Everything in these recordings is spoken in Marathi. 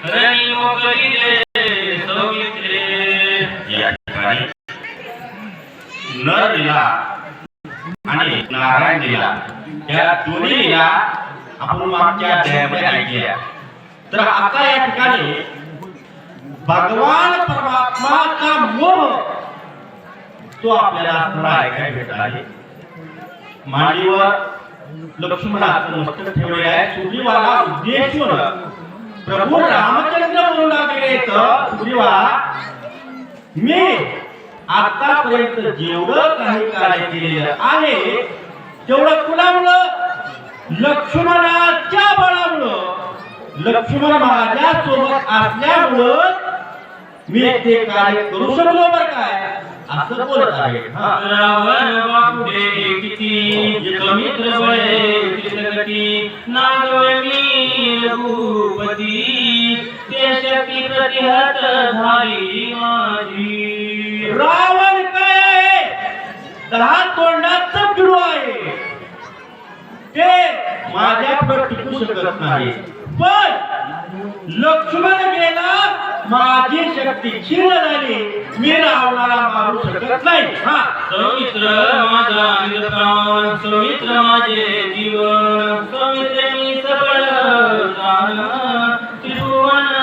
रणी मोकळी दे सौमित्रे. या ठिकाणी नर लीला आणि नारायण लीला या दोन्ही लीला आपण मागच्या अध्यायामध्ये ऐकल्या. तर आता या ठिकाणी भगवान परमात्माचा मोह तो आपल्याला ऐकायला भेटला आहे. मांडीवर लक्ष्मणाचं मस्तक ठेवले आहे. सुग्रीवाला उद्देशून प्रभू रामचंद्र म्हणू लागले तर सुग्रीवा मी आतापर्यंत जेवढं काही कार्य केलेलं आहे तेवढं कुणामुळं लक्ष्मणाच्या बळामुळं लक्ष्मण माझ्या सोबत असल्यामुळं मी ते कार्य करू शकलो. बरं काय असं बोलत आहे. रावण बापुडे किती सौमित्र बळे चित्रगती नागवली रघुपती ते शक्ती प्रतिहत झाली माझी. रावण काय आहे? 10 तोंडाचं किडू आहे. ते माझ्या पुढे टिकू शकत नाही. पण लक्ष्मण गेला माझी शक्ती क्षीण झाली. मी रावणाला मारू शकत नाही. सौमित्र माझा प्राण सौमित्र माझे जीवन सौमित्र मी सबळ जाण त्रिभुवन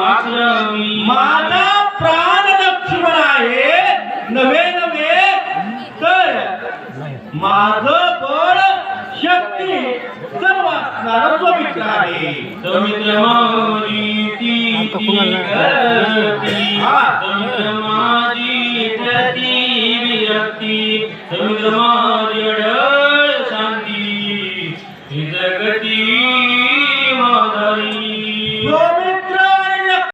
आक्रमी. माझा प्राण लक्ष्मण आहे. नव्हे तर माझं बळ शक्ती सर्व असणारा सौमित्र आहे. सौमित्र माझी ती करती सौमित्र माझी प्रती विरक्ती सौमित्र माझी अडळ शांती ही जगती माधवी.